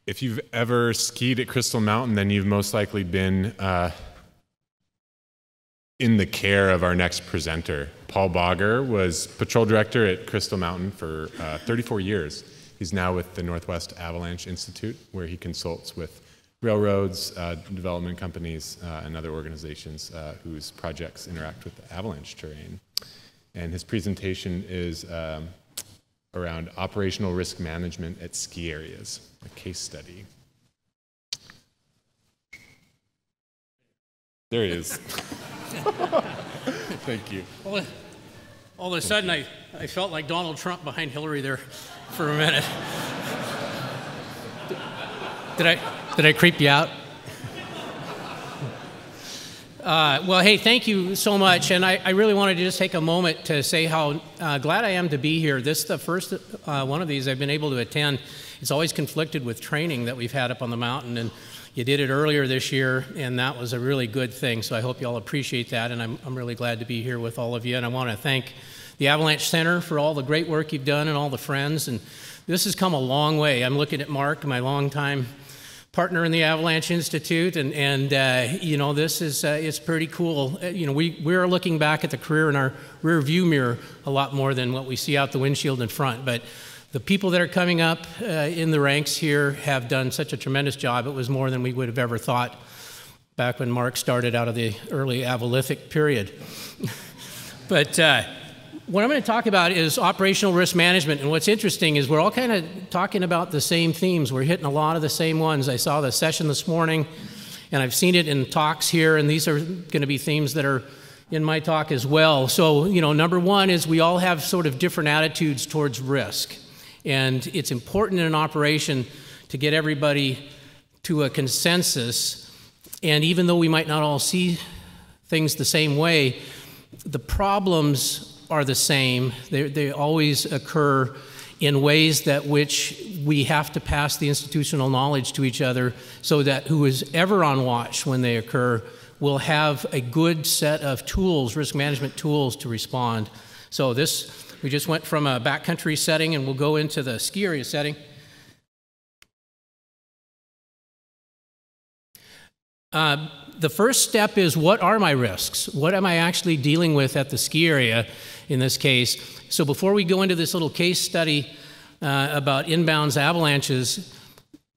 If you've ever skied at Crystal Mountain, then you've most likely been in the care of our next presenter. Paul Baugher was patrol director at Crystal Mountain for 34 years. He's now with the Northwest Avalanche Institute, where he consults with railroads, development companies, and other organizations whose projects interact with the avalanche terrain. And his presentation is around operational risk management at ski areas, a case study. There he is. Thank you. Well, all of a sudden, I felt like Donald Trump behind Hillary there for a minute. Did I creep you out? Well, hey, thank you so much. And I really wanted to just take a moment to say how glad I am to be here. This is the first one of these I've been able to attend. It's always conflicted with training that we've had up on the mountain. And you did it earlier this year, and that was a really good thing. So I hope you all appreciate that. And I'm really glad to be here with all of you. And I want to thank the Avalanche Center for all the great work you've done and all the friends. And this has come a long way. I'm looking at Mark, my longtime partner in the Avalanche Institute, and you know, this is it's pretty cool. You know, we're looking back at the career in our rear view mirror a lot more than what we see out the windshield in front. But the people that are coming up in the ranks here have done such a tremendous job. It was more than we would have ever thought back when Mark started out of the early Avalithic period. But what I'm going to talk about is operational risk management. And what's interesting is we're all kind of talking about the same themes. We're hitting a lot of the same ones. I saw the session this morning, and I've seen it in talks here, and these are going to be themes that are in my talk as well. So, you know, number one is we all have sort of different attitudes towards risk. And it's important in an operation to get everybody to a consensus. And even though we might not all see things the same way, the problems are the same. They always occur in ways that which we have to pass the institutional knowledge to each other so that who is ever on watch when they occur will have a good set of tools, risk management tools to respond. So we just went from a backcountry setting and we'll go into the ski area setting. The first step is, what are my risks? What am I actually dealing with at the ski area in this case? So before we go into this little case study about inbounds avalanches,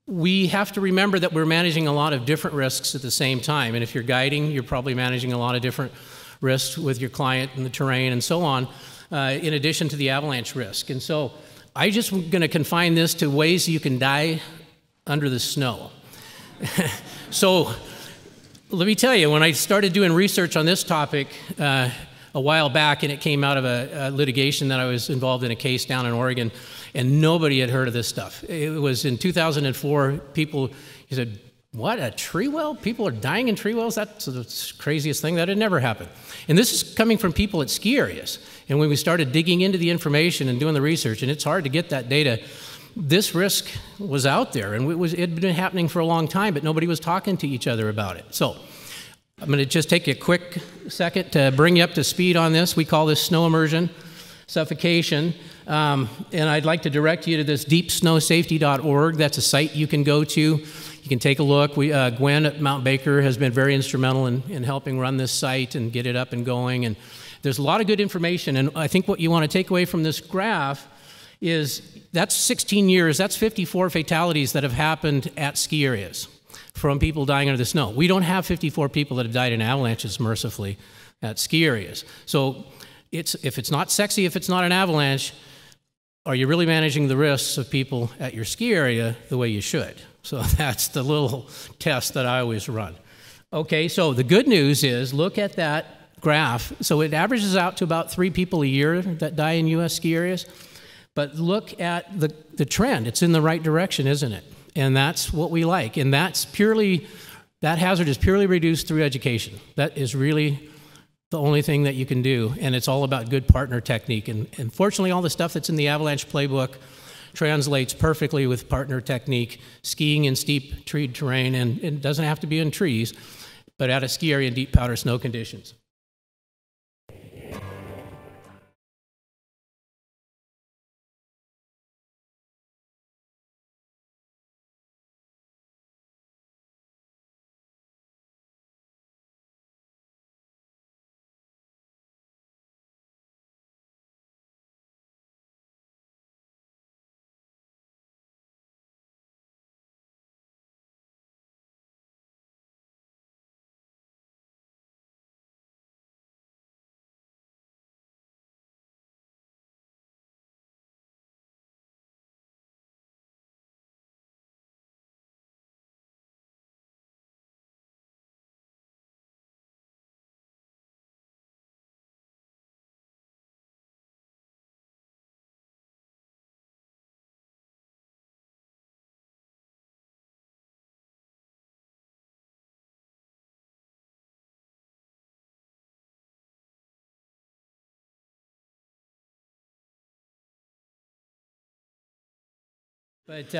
we have to remember that we're managing a lot of different risks at the same time. And if you're guiding, you're probably managing a lot of different risks with your client and the terrain and so on, in addition to the avalanche risk. And so I just going to confine this to ways you can die under the snow. So let me tell you, when I started doing research on this topic a while back, and it came out of a litigation that I was involved in, a case down in Oregon, and nobody had heard of this stuff. It was in 2004, he said, what, a tree well? People are dying in tree wells? That's the craziest thing. That had never happened. And this is coming from people at ski areas. And when we started digging into the information and doing the research, and it's hard to get that data, this risk was out there, and it had been happening for a long time, but nobody was talking to each other about it. So I'm going to just take a quick second to bring you up to speed on this. We call this snow immersion suffocation. And I'd like to direct you to this deepsnowsafety.org. That's a site you can go to. You can take a look. Gwen at Mount Baker has been very instrumental in helping run this site and get it up and going. And there's a lot of good information. And I think what you want to take away from this graph is that's 16 years, that's 54 fatalities that have happened at ski areas from people dying under the snow. We don't have 54 people that have died in avalanches, mercifully, at ski areas. So if it's not sexy, if it's not an avalanche, are you really managing the risks of people at your ski area the way you should? So that's the little test that I always run. Okay, so the good news is, look at that graph. So it averages out to about 3 people a year that die in U.S. ski areas. But look at the trend. It's in the right direction, isn't it? And that's what we like. And that hazard is purely reduced through education. That is really the only thing that you can do. And it's all about good partner technique. And fortunately, all the stuff that's in the Avalanche playbook translates perfectly with partner technique, skiing in steep treed terrain, and it doesn't have to be in trees, but at a ski area in deep powder snow conditions. But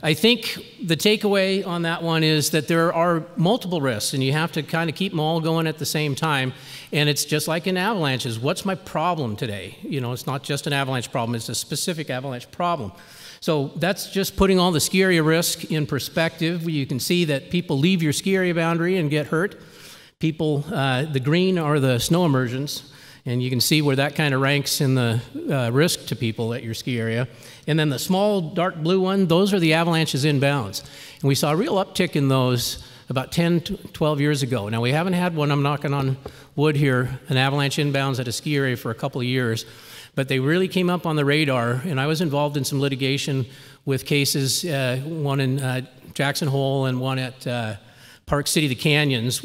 I think the takeaway on that one is that there are multiple risks, and you have to kind of keep them all going at the same time. And it's just like in avalanches. What's my problem today? You know, it's not just an avalanche problem, it's a specific avalanche problem. So that's just putting all the ski area risk in perspective. You can see that people leave your ski area boundary and get hurt. People, the green are the snow immersions. And you can see where that kind of ranks in the risk to people at your ski area. And then the small dark blue one, those are the avalanches inbounds. And we saw a real uptick in those about 10 to 12 years ago. Now, we haven't had one, I'm knocking on wood here, an avalanche inbounds at a ski area for a couple of years. But they really came up on the radar, and I was involved in some litigation with cases, one in Jackson Hole and one at Park City, the Canyons,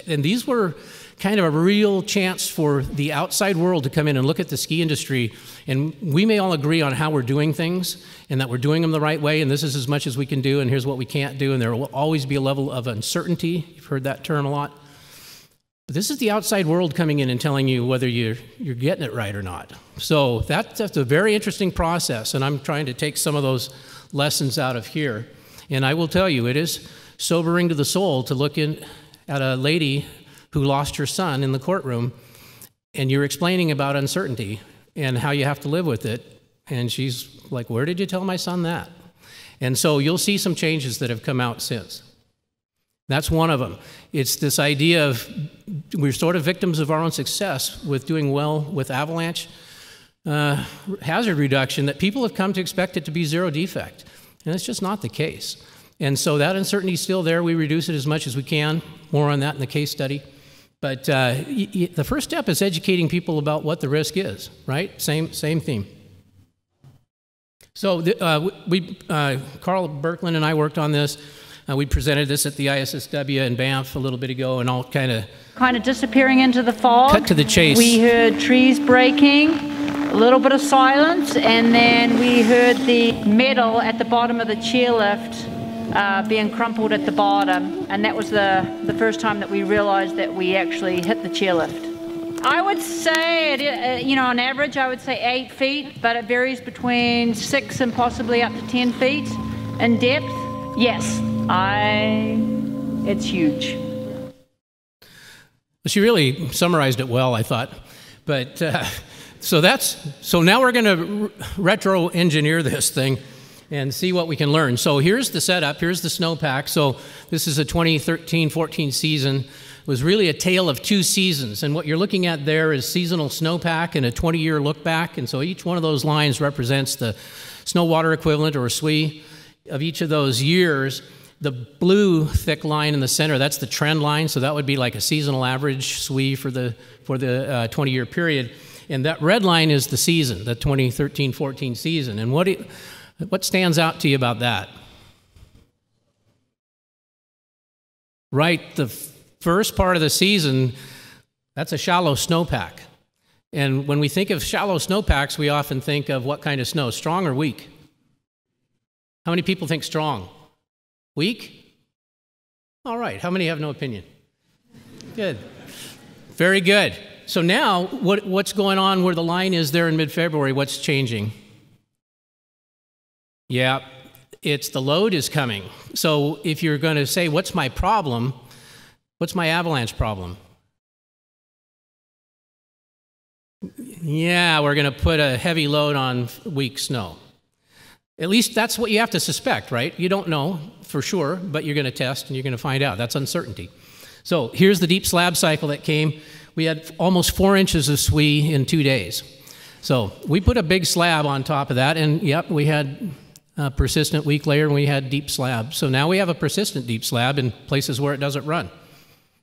and these were kind of a real chance for the outside world to come in and look at the ski industry. And we may all agree on how we're doing things and that we're doing them the right way, and this is as much as we can do, and here's what we can't do, and there will always be a level of uncertainty. You've heard that term a lot. But this is the outside world coming in and telling you whether you're getting it right or not. So that's a very interesting process, and I'm trying to take some of those lessons out of here. And I will tell you, it is sobering to the soul to look in at a lady who lost her son in the courtroom, and you're explaining about uncertainty and how you have to live with it, and she's like, where did you tell my son that? And so you'll see some changes that have come out since. That's one of them. It's this idea of we're sort of victims of our own success with doing well with avalanche hazard reduction, that people have come to expect it to be zero defect, and it's just not the case. And so that uncertainty is still there. We reduce it as much as we can. More on that in the case study. But the first step is educating people about what the risk is, right? Same theme. So Carl Birkeland and I worked on this. We presented this at the ISSW in Banff a little bit ago, and all kind of disappearing into the fog. Cut to the chase. We heard trees breaking, a little bit of silence, and then we heard the metal at the bottom of the chairlift being crumpled at the bottom, and that was the first time that we realized that we actually hit the chairlift. I would say, you know, on average, I would say 8 feet, but it varies between 6 and possibly up to 10 feet in depth. Yes, it's huge. Well, she really summarized it well, I thought. But so now we're going to retro-engineer this thing and see what we can learn. So here's the setup. Here's the snowpack. So this is a 2013-14 season. It was really a tale of 2 seasons. And what you're looking at there is seasonal snowpack and a 20-year look back. And so each one of those lines represents the snow water equivalent, or SWE, of each of those years. The blue thick line in the center, that's the trend line. So that would be like a seasonal average SWE for the 20-year period. And that red line is the season, the 2013-14 season. And what stands out to you about that? Right, the first part of the season, that's a shallow snowpack. And when we think of shallow snowpacks, we often think of what kind of snow, strong or weak? How many people think strong? Weak? All right, how many have no opinion? Good. Very good. So now, what's going on where the line is there in mid-February? What's changing? Yeah, it's the load is coming. So if you're going to say, what's my problem? What's my avalanche problem? Yeah, we're going to put a heavy load on weak snow. At least that's what you have to suspect, right? You don't know for sure, but you're going to test and you're going to find out. That's uncertainty. So here's the deep slab cycle that came. We had almost 4 inches of SWE in 2 days. So we put a big slab on top of that, and yep, we had a persistent weak layer, and we had deep slab. So now we have a persistent deep slab in places where it doesn't run.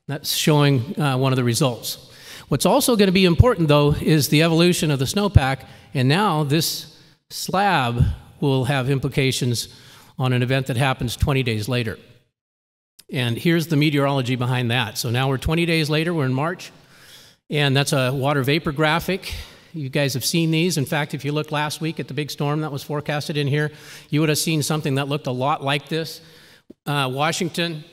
That's showing one of the results. What's also going to be important, though, is the evolution of the snowpack, and now this slab will have implications on an event that happens 20 days later. And here's the meteorology behind that. So now we're 20 days later, we're in March, and that's a water vapor graphic. You guys have seen these. In fact, if you looked last week at the big storm that was forecasted in here, you would have seen something that looked a lot like this. Washington,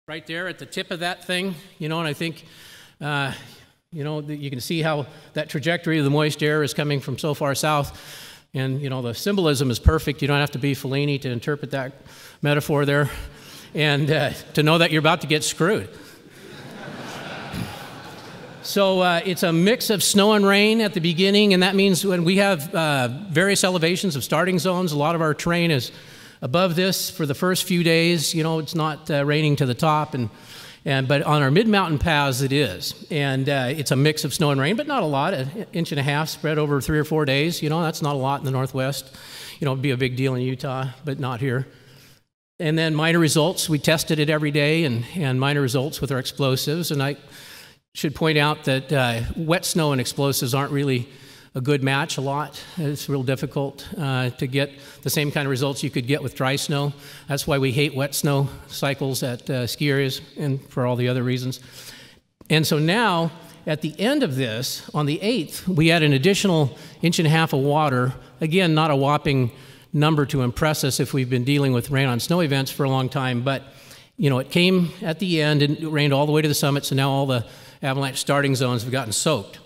right there at the tip of that thing, you know, and I think You know, you can see how that trajectory of the moist air is coming from so far south. And, you know, the symbolism is perfect. You don't have to be Fellini to interpret that metaphor there and to know that you're about to get screwed. So it's a mix of snow and rain at the beginning, and that means when we have various elevations of starting zones, a lot of our terrain is above this for the first few days. You know, it's not raining to the top, but on our mid-mountain paths it is. And it's a mix of snow and rain, but not a lot, an inch and a half spread over 3 or 4 days. You know, that's not a lot in the Northwest. You know, it'd be a big deal in Utah, but not here. And then minor results, we tested it every day, and minor results with our explosives. And I should point out that wet snow and explosives aren't really a good match a lot. It's real difficult to get the same kind of results you could get with dry snow. That's why we hate wet snow cycles at ski areas and for all the other reasons. And so now, at the end of this, on the 8th, we had an additional 1.5 inches of water. Again, not a whopping number to impress us if we've been dealing with rain on snow events for a long time, but you know, it came at the end and it rained all the way to the summit, so now all the avalanche starting zones have gotten soaked.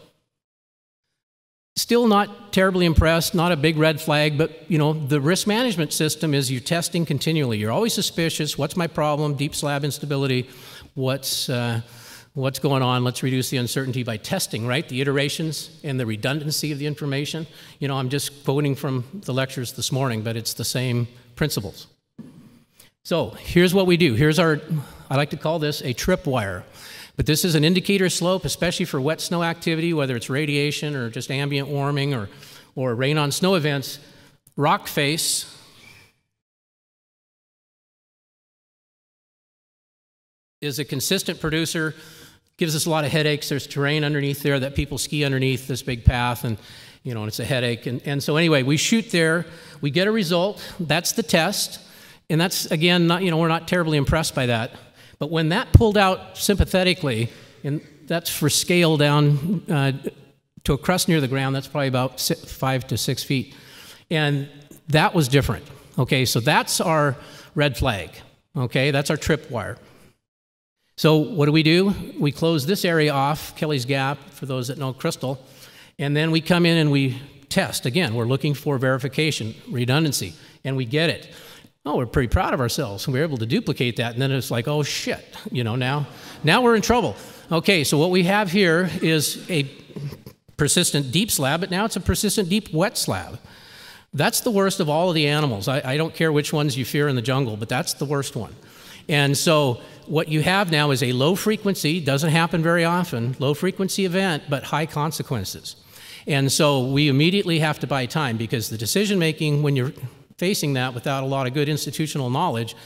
Still not terribly impressed, not a big red flag, but you know, the risk management system is you're testing continually. You're always suspicious. What's my problem? Deep slab instability. What's going on? Let's reduce the uncertainty by testing, right? The iterations and the redundancy of the information. You know, I'm just quoting from the lectures this morning, but it's the same principles. So here's what we do. Here's our, I like to call this a tripwire. But this is an indicator slope, especially for wet snow activity, whether it's radiation or just ambient warming or rain on snow events. Rock face is a consistent producer, gives us a lot of headaches. There's terrain underneath there that people ski underneath this big path, and you know, and it's a headache. And so anyway, we shoot there, we get a result, that's the test, and that's, again, not, you know, we're not terribly impressed by that. But when that pulled out sympathetically, and that's for scale down to a crust near the ground, that's probably about 5 to 6 feet. And that was different. Okay, so that's our red flag. Okay, that's our tripwire. So what do? We close this area off, Kelly's Gap, for those that know Crystal, and then we come in and we test. Again, we're looking for verification, redundancy, and we get it. Oh, we're pretty proud of ourselves. We were able to duplicate that, and then it's like, oh shit, you know, now we're in trouble. Okay, so what we have here is a persistent deep slab, but now it's a persistent deep wet slab. That's the worst of all of the animals. I don't care which ones you fear in the jungle, but that's the worst one. And so what you have now is a low frequency, doesn't happen very often, low frequency event, but high consequences. And so we immediately have to buy time, because the decision making when you're facing that without a lot of good institutional knowledge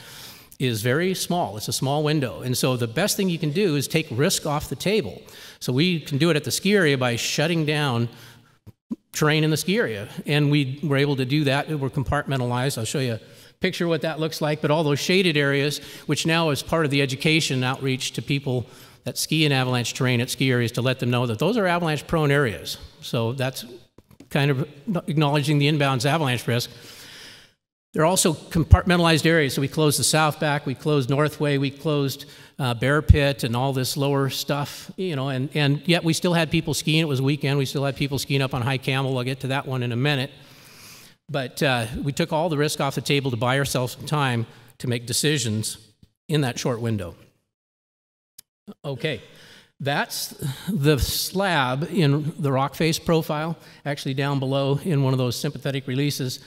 is very small. It's a small window. And so the best thing you can do is take risk off the table. So we can do it at the ski area by shutting down terrain in the ski area. And we were able to do that. We're compartmentalized. I'll show you a picture of what that looks like. But all those shaded areas, which now is part of the education outreach to people that ski in avalanche terrain at ski areas, to let them know that those are avalanche prone areas. So that's kind of acknowledging the inbounds avalanche risk. They're also compartmentalized areas, so we closed the South Back, we closed Northway, we closed Bear Pit and all this lower stuff, you know, and yet we still had people skiing. It was a weekend. We still had people skiing up on High Camel. I'll get to that one in a minute. But we took all the risk off the table to buy ourselves some time to make decisions in that short window. Okay, that's the slab in the rock face profile, actually down below in one of those sympathetic releases.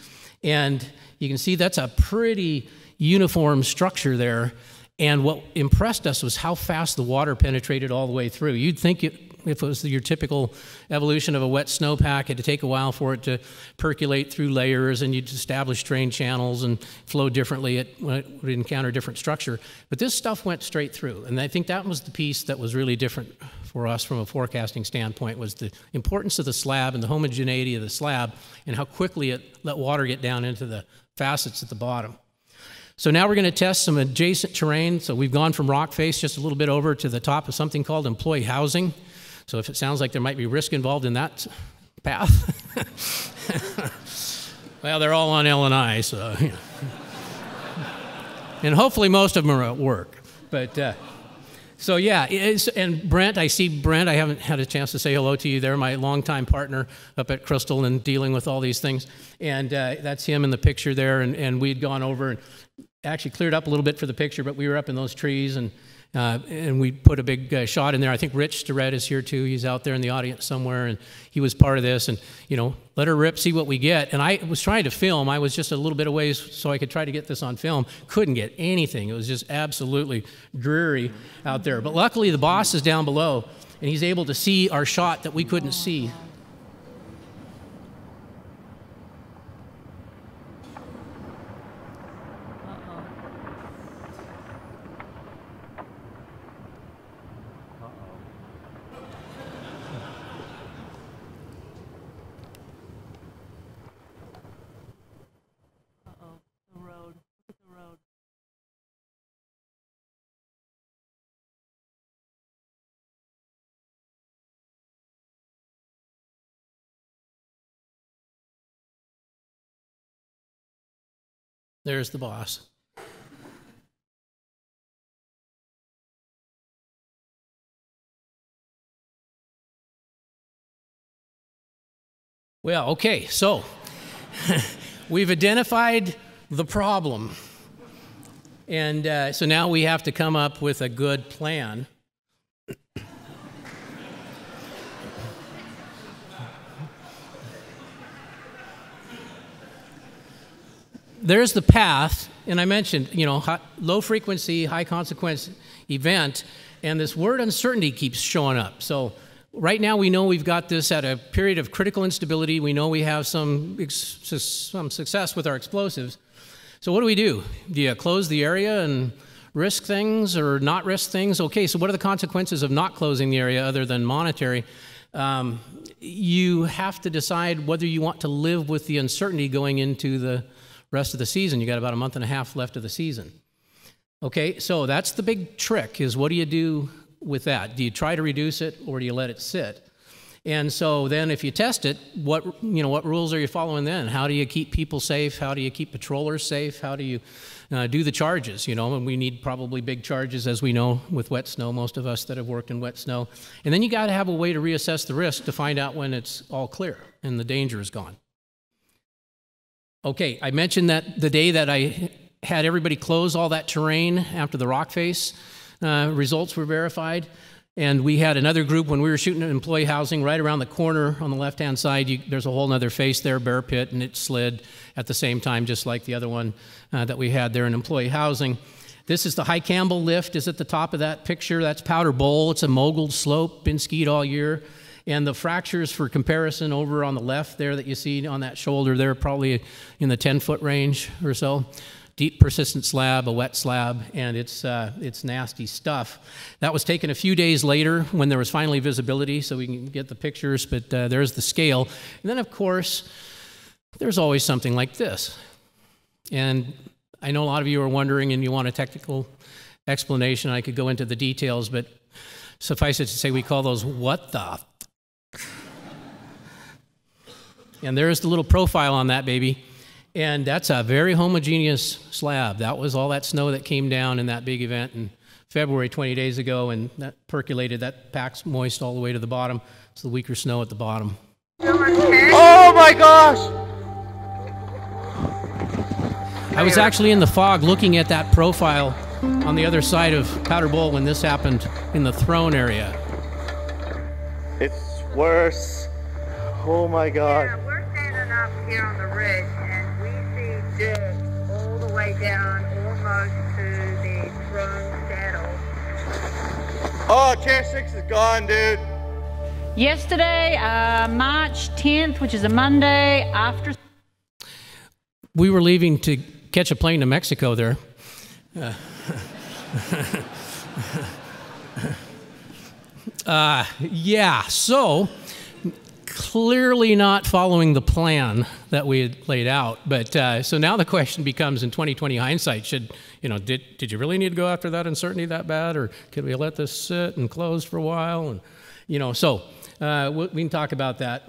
And you can see that's a pretty uniform structure there. And what impressed us was how fast the water penetrated all the way through. You'd think if it was your typical evolution of a wet snowpack, it'd take a while for it to percolate through layers, and you'd establish drain channels and flow differently when it would encounter different structure. But this stuff went straight through. And I think that was the piece that was really different for us from a forecasting standpoint, was the importance of the slab and the homogeneity of the slab and how quickly it let water get down into the facets at the bottom. So now we're going to test some adjacent terrain. So we've gone from rock face just a little bit over to the top of something called employee housing. So if it sounds like there might be risk involved in that path, well, they're all on L&I, so. And hopefully most of them are at work. But So yeah, and Brent, I see Brent. I haven't had a chance to say hello to you there, my longtime partner up at Crystal and dealing with all these things. And that's him in the picture there. And we'd gone over and actually cleared up a little bit for the picture, but we were up in those trees and we put a big shot in there. I think Rich Durrett is here too. He's out there in the audience somewhere, and he was part of this. And, you know, let her rip, see what we get. And I was trying to film. I was just a little bit away so I could try to get this on film. Couldn't get anything. It was just absolutely dreary out there. But luckily, the boss is down below, and he's able to see our shot that we couldn't see. There's the boss. Well, okay, so we've identified the problem. And so now we have to come up with a good plan. There's the path, and I mentioned, you know, low frequency, high consequence event, and this word uncertainty keeps showing up. So right now we know we've got this at a period of critical instability. We know we have some success with our explosives. So what do? Do you close the area and risk things or not risk things? Okay, so what are the consequences of not closing the area other than monetary? You have to decide whether you want to live with the uncertainty going into the rest of the season. You got about a month and a half left of the season. Okay, so that's the big trick, is what do you do with that? Do you try to reduce it or do you let it sit? And so then if you test it, what rules are you following then? How do you keep people safe? How do you keep patrollers safe? How do you do the charges? You know, and we need probably big charges, as we know, with wet snow, most of us that have worked in wet snow. And then you got to have a way to reassess the risk to find out when it's all clear and the danger is gone. Okay, I mentioned that the day that I had everybody close all that terrain after the rock face results were verified, and we had another group when we were shooting at employee housing right around the corner on the left-hand side. There's a whole other face there, bear pit, and it slid at the same time, just like the other one that we had there in employee housing. This is the High Campbell lift, is at the top of that picture. That's Powder Bowl. It's a moguled slope, been skied all year. And the fractures, for comparison, over on the left there that you see on that shoulder, they're probably in the 10-foot range or so. Deep persistent slab, a wet slab, and it's nasty stuff. That was taken a few days later when there was finally visibility, so we can get the pictures, but there's the scale. And then, of course, there's always something like this. And I know a lot of you are wondering and you want a technical explanation. I could go into the details, but suffice it to say we call those what the. And there's the little profile on that baby. And that's a very homogeneous slab. That was all that snow that came down in that big event in February 20 days ago, and that percolated, that packs moist all the way to the bottom. It's the weaker snow at the bottom. Oh my gosh! I was actually in the fog looking at that profile on the other side of Powder Bowl when this happened in the throne area. It's worse. Oh my God. Yeah, we're standing up here on the ridge and we see dirt all the way down almost to the throne saddle. Oh, Chair 6 is gone, dude. Yesterday, March 10th, which is a Monday, after... We were leaving to catch a plane to Mexico there. Yeah, so clearly not following the plan that we had laid out. But so now the question becomes, in 2020 hindsight, did you really need to go after that uncertainty that bad, or could we let this sit and close for a while? And so we can talk about that.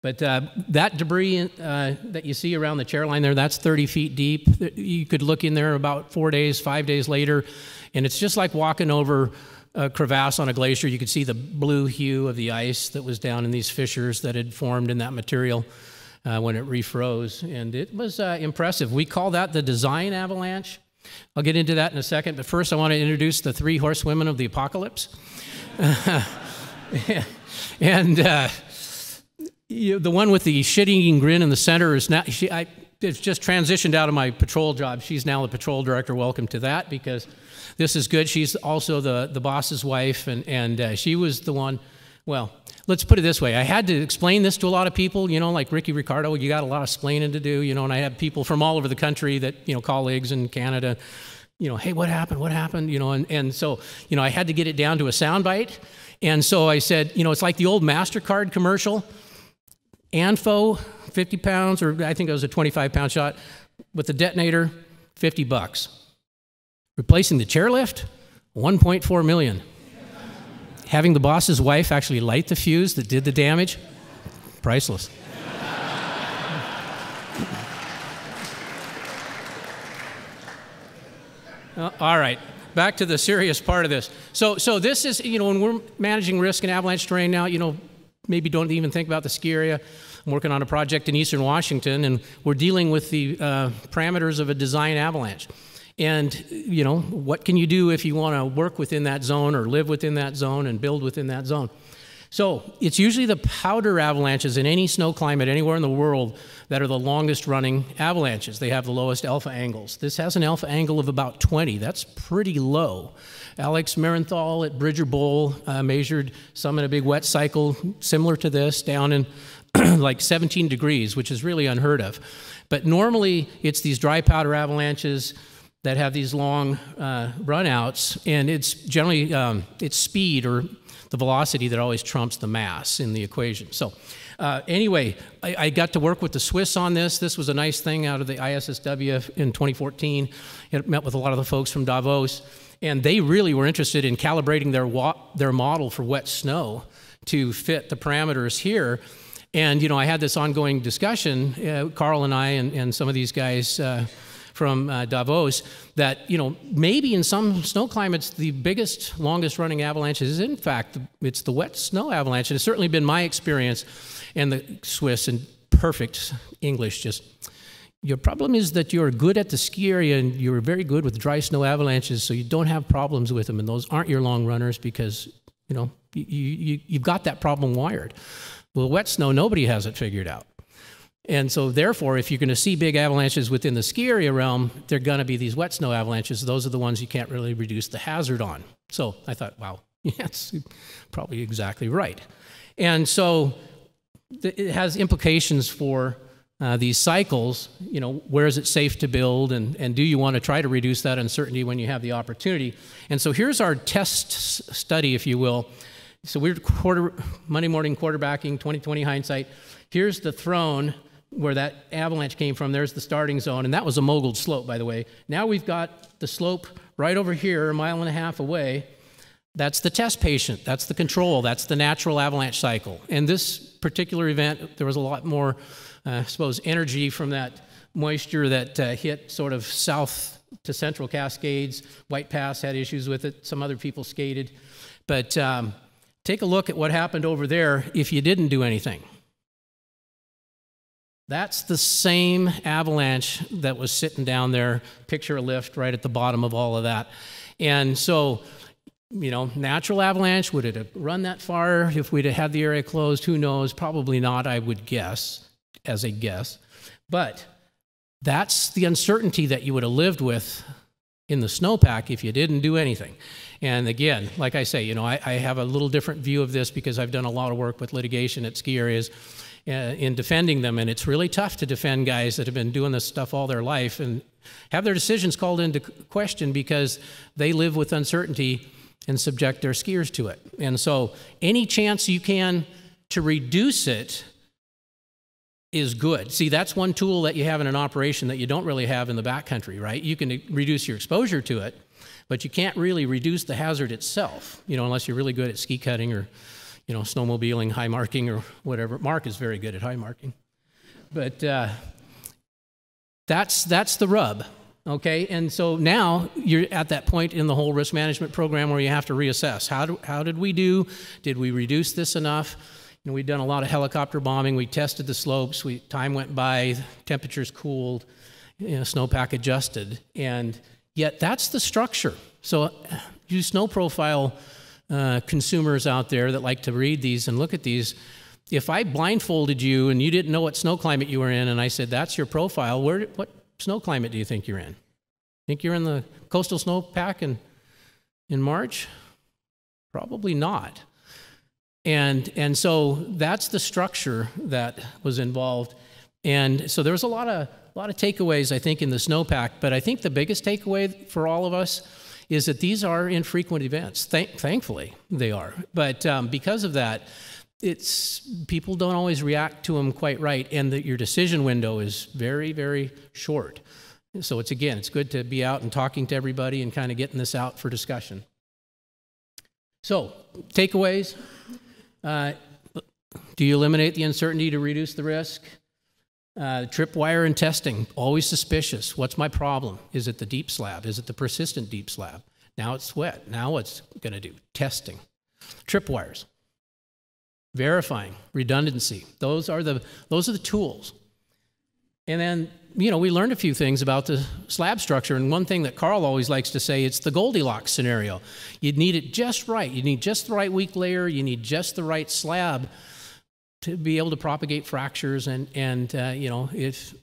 But that debris that you see around the chair line there, that's 30 feet deep. You could look in there about 4 days, 5 days later, and it's just like walking over a crevasse on a glacier, you could see the blue hue of the ice that was down in these fissures that had formed in that material when it refroze. And it was impressive. We call that the design avalanche. I'll get into that in a second, but first I want to introduce the 3 horsewomen of the apocalypse. And the one with the shit-eating grin in the center is now, it's just transitioned out of my patrol job. She's now the patrol director. Welcome to that, because this is good. She's also the boss's wife, and she was the one, well, let's put it this way. I had to explain this to a lot of people, you know, like Ricky Ricardo, you got a lot of explaining to do, you know, and I have people from all over the country that, you know, colleagues in Canada, you know, hey, what happened, you know, and so, you know, I had to get it down to a soundbite. And so I said, you know, it's like the old MasterCard commercial, ANFO, 50 pounds, or I think it was a 25-pound shot, with the detonator, $50. Replacing the chairlift, $1.4 million. Having the boss's wife actually light the fuse that did the damage, priceless. All right, back to the serious part of this. So this is, you know, when we're managing risk in avalanche terrain now, you know, maybe don't even think about the ski area. I'm working on a project in eastern Washington, and we're dealing with the parameters of a design avalanche. And, you know, what can you do if you want to work within that zone or live within that zone and build within that zone? So it's usually the powder avalanches in any snow climate anywhere in the world that are the longest running avalanches. They have the lowest alpha angles. This has an alpha angle of about 20. That's pretty low. Alex Marienthal at Bridger Bowl measured some in a big wet cycle similar to this down in like 17 degrees, which is really unheard of. But normally it's these dry powder avalanches that have these long runouts, and it's generally it's speed or the velocity that always trumps the mass in the equation. So anyway, I got to work with the Swiss on this. This was a nice thing out of the ISSW in 2014. It met with a lot of the folks from Davos, and they really were interested in calibrating their model for wet snow to fit the parameters here. And, you know, I had this ongoing discussion, Carl and I and some of these guys from Davos, that, you know, maybe in some snow climates, the biggest, longest running avalanches is, in fact, it's the wet snow avalanche. And it's certainly been my experience. And the Swiss, in perfect English, just, your problem is that you're good at the ski area and you're very good with dry snow avalanches, so you don't have problems with them. And those aren't your long runners because, you know, you've got that problem wired. Well, wet snow, nobody has it figured out. And so therefore, if you're going to see big avalanches within the ski area realm, they're going to be these wet snow avalanches. Those are the ones you can't really reduce the hazard on. So I thought, wow, yeah, that's probably exactly right. And so it has implications for these cycles. You know, where is it safe to build, and do you want to try to reduce that uncertainty when you have the opportunity? And so here's our test study, if you will. So we're Monday morning quarterbacking, 20/20 hindsight. Here's the throne where that avalanche came from. There's the starting zone, and that was a moguled slope, by the way. Now we've got the slope right over here, 1.5 miles away. That's the test patient. That's the control. That's the natural avalanche cycle. And this particular event, there was a lot more, I suppose, energy from that moisture that hit sort of south to central Cascades. White Pass had issues with it. Some other people skated. But take a look at what happened over there if you didn't do anything. That's the same avalanche that was sitting down there. Picture a lift right at the bottom of all of that. And so, you know, natural avalanche, would it have run that far if we'd have had the area closed? Who knows? Probably not, I would guess, as a guess. But that's the uncertainty that you would have lived with in the snowpack if you didn't do anything. And again, like I say, you know, I have a little different view of this because I've done a lot of work with litigation at ski areas in defending them, and it's really tough to defend guys that have been doing this stuff all their life and have their decisions called into question because they live with uncertainty and subject their skiers to it. And so any chance you can to reduce it is good. See, that's one tool that you have in an operation that you don't really have in the backcountry, right? You can reduce your exposure to it, but you can't really reduce the hazard itself, you know, unless you're really good at ski cutting or, you know, snowmobiling, high marking or whatever. Mark is very good at high marking. But that's the rub. Okay, and so now you're at that point in the whole risk management program where you have to reassess. How did we do? Did we reduce this enough? You know, we've done a lot of helicopter bombing. We tested the slopes. Time went by, temperatures cooled, you know, snowpack adjusted, and yet that's the structure. So you snow profile consumers out there that like to read these and look at these, if I blindfolded you and you didn't know what snow climate you were in, and I said, that's your profile, what snow climate do you think you're in? Think you're in the coastal snowpack in March? Probably not. And so that's the structure that was involved. And so there was a lot of takeaways, I think, in the snowpack, but I think the biggest takeaway for all of us is that these are infrequent events. Thankfully, they are. But because of that, people don't always react to them quite right, and your decision window is very, very short. So it's good to be out and talking to everybody and kind of getting this out for discussion. So, takeaways. Do you eliminate the uncertainty to reduce the risk? Tripwire and testing, always suspicious. What's my problem? Is it the deep slab? Is it the persistent deep slab? Now it's wet. Now what's going to do? Testing. Tripwires. Verifying. Redundancy. Those are the tools. And then, you know, we learned a few things about the slab structure, and one thing that Carl always likes to say, it's the Goldilocks scenario. You need it just right. You need just the right weak layer. You need just the right slab to be able to propagate fractures, and you know, if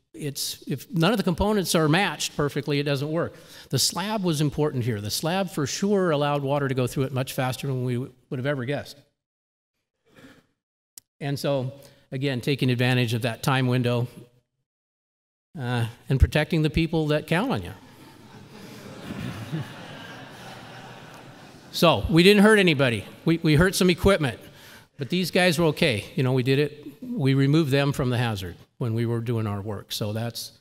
none of the components are matched perfectly, it doesn't work. The slab was important here. The slab for sure allowed water to go through it much faster than we would have ever guessed. And so, again, taking advantage of that time window and protecting the people that count on you. So, we didn't hurt anybody. We hurt some equipment. But these guys were okay. You know, we did it. We removed them from the hazard when we were doing our work. So that's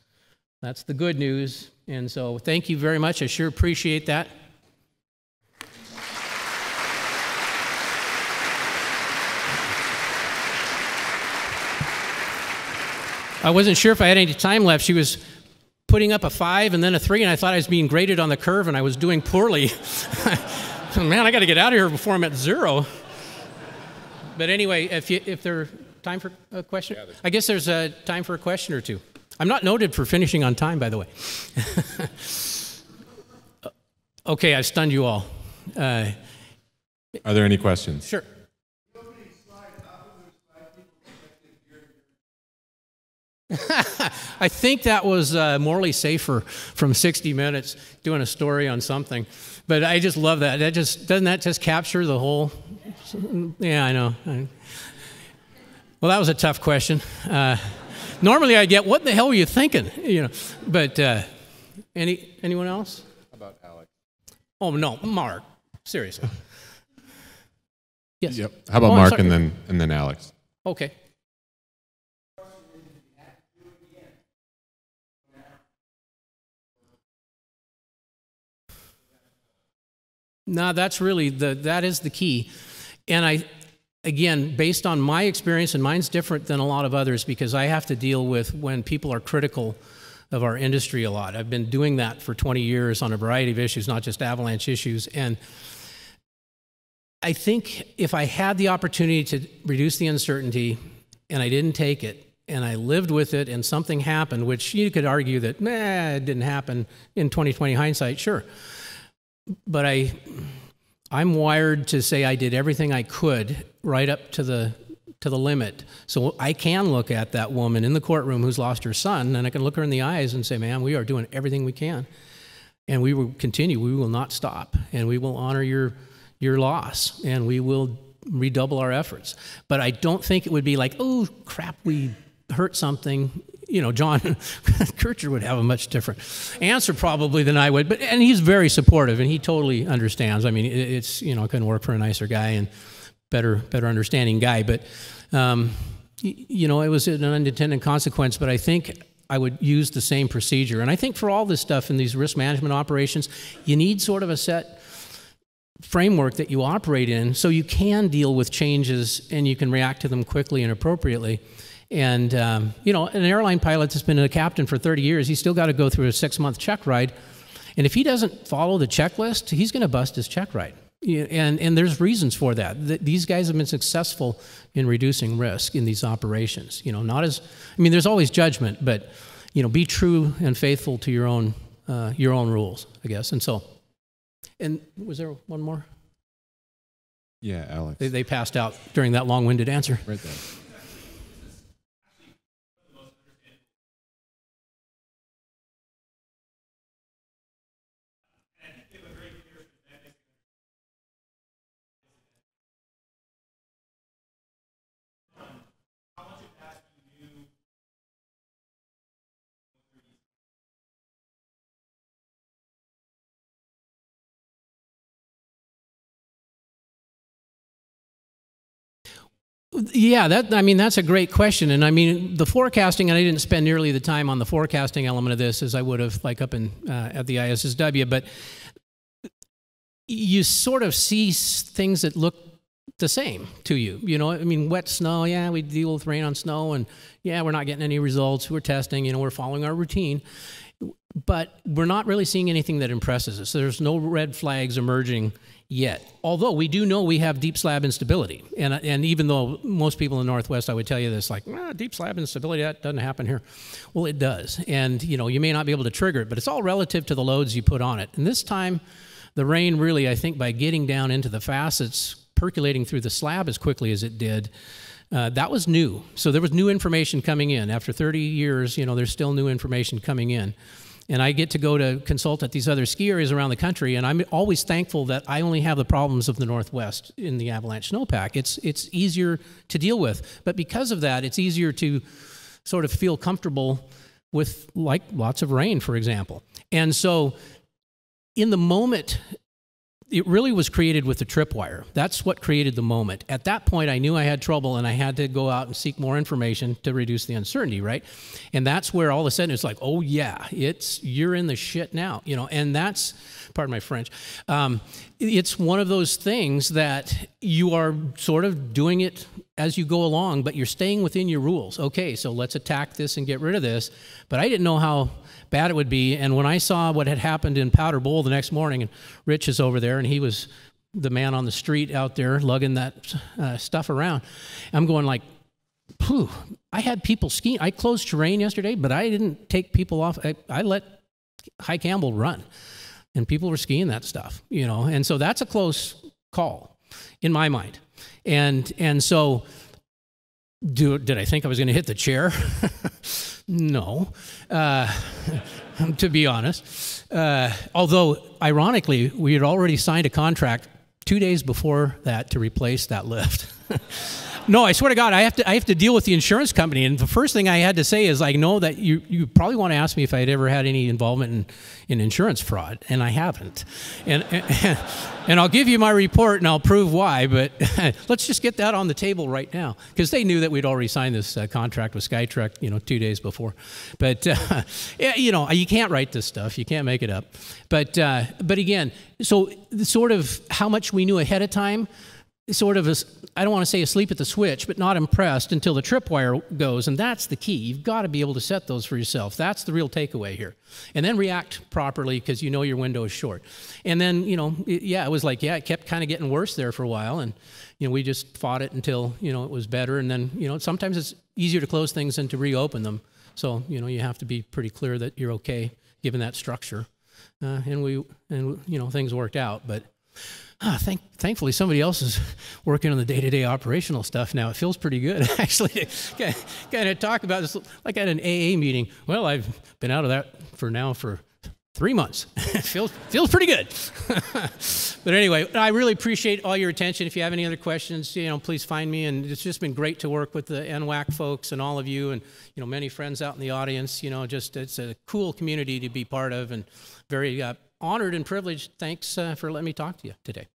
the good news. And so thank you very much. I sure appreciate that. I wasn't sure if I had any time left. She was putting up a 5 and then a 3, and I thought I was being graded on the curve and I was doing poorly. Man, I got to get out of here before I'm at 0. But anyway, if there's time for a question, I guess there's time for a question or two. I'm not noted for finishing on time, by the way. Okay, I've stunned you all. Are there any questions? Sure. I think that was Morley Safer from 60 Minutes doing a story on something. But I just love that. Doesn't that just capture the whole? Yeah, I know. Well, that was a tough question. Normally I get, what the hell were you thinking? You know, but anyone else? How about Alex? Oh no, Mark. Seriously. Yes. Yep. How about Mark and then Alex? Okay. No, that's really that is the key. And again, based on my experience, and mine's different than a lot of others because I have to deal with when people are critical of our industry a lot. I've been doing that for 20 years on a variety of issues, not just avalanche issues. And I think if I had the opportunity to reduce the uncertainty and I didn't take it, and I lived with it and something happened, which you could argue that, it didn't happen in 2020 hindsight, sure. But I'm wired to say I did everything I could right up to the limit. So I can look at that woman in the courtroom who's lost her son, and I can look her in the eyes and say, ma'am, we are doing everything we can. And we will continue. We will not stop. And we will honor your loss. And we will redouble our efforts. But I don't think it would be like, oh, crap, we hurt something. You know, John Kircher would have a much different answer probably than I would, and he's very supportive, and he totally understands. I mean, it's, you know, I couldn't work for a nicer guy and better understanding guy, but, you know, it was an unintended consequence, but I think I would use the same procedure. And I think for all this stuff in these risk management operations, you need sort of a set framework that you operate in so you can deal with changes and you can react to them quickly and appropriately. And, you know, an airline pilot that's been a captain for 30 years, he's still got to go through a 6-month check ride. And if he doesn't follow the checklist, he's going to bust his check ride. And there's reasons for that. These guys have been successful in reducing risk in these operations. You know, not as, I mean, there's always judgment, but, you know, be true and faithful to your own rules, I guess. And so, and was there one more? Yeah, Alex. They passed out during that long-winded answer. Right there. Yeah, I mean, that's a great question. And I mean, the forecasting, and I didn't spend nearly the time on the forecasting element of this as I would have like up in at the ISSW, but you sort of see things that look the same to you. You know, I mean, wet snow, yeah, we deal with rain on snow, and yeah, we're not getting any results. We're testing, you know, we're following our routine. But we're not really seeing anything that impresses us. There's no red flags emerging yet. Although we do know we have deep slab instability. And even though most people in the Northwest, I would tell you this, like, deep slab instability, that doesn't happen here. Well, it does. And, you know, you may not be able to trigger it, but it's all relative to the loads you put on it. And this time, the rain really, I think, by getting down into the facets, percolating through the slab as quickly as it did, that was new. So there was new information coming in. After 30 years, you know, there's still new information coming in. And I get to go to consult at these other ski areas around the country, and I'm always thankful that I only have the problems of the Northwest in the avalanche snowpack. It's easier to deal with. But because of that, it's easier to sort of feel comfortable with, like, lots of rain, for example. And so in the moment, it really was created with the tripwire. That's what created the moment. At that point, I knew I had trouble, and I had to go out and seek more information to reduce the uncertainty, right? And that's where all of a sudden it's like, oh yeah, you're in the shit now, you know. And that's, pardon my French, it's one of those things that you are sort of doing it as you go along, but you're staying within your rules. Okay, so let's attack this and get rid of this. But I didn't know how bad it would be. And when I saw what had happened in Powder Bowl the next morning, and Rich is over there, and he was the man on the street out there lugging that stuff around, I'm going like, phew, I had people skiing. I closed terrain yesterday, but I didn't take people off. I let High Campbell run, and people were skiing that stuff, you know. And so that's a close call in my mind. And so did I think I was going to hit the chair? No, to be honest. Although, ironically, we had already signed a contract 2 days before that to replace that lift. No, I swear to God, I have to deal with the insurance company, and the first thing I had to say is, I know that you probably want to ask me if I had ever had any involvement in insurance fraud, and I haven't. And I'll give you my report, and I'll prove why, but let's just get that on the table right now, because they knew that we'd already signed this contract with Skytrek, you know, 2 days before. But, yeah, you know, you can't write this stuff. You can't make it up. But again, so sort of how much we knew ahead of time, sort of, I don't want to say asleep at the switch, but not impressed until the tripwire goes, and that's the key. You've got to be able to set those for yourself. That's the real takeaway here. And then react properly, because you know your window is short. And then, you know, it was like, yeah, it kept kind of getting worse there for a while, and, you know, we just fought it until, you know, it was better. And then, you know, sometimes it's easier to close things than to reopen them. So, you know, you have to be pretty clear that you're okay, given that structure. And you know, things worked out, but thankfully, somebody else is working on the day-to-day operational stuff now. It feels pretty good, actually. Kind of talk about this like at an AA meeting. Well, I've been out of that for 3 months. It feels pretty good. But anyway, I really appreciate all your attention. If you have any other questions, you know, please find me. And it's just been great to work with the NWAC folks and all of you, and, you know, many friends out in the audience. You know, just it's a cool community to be part of, and very honored and privileged. Thanks for letting me talk to you today.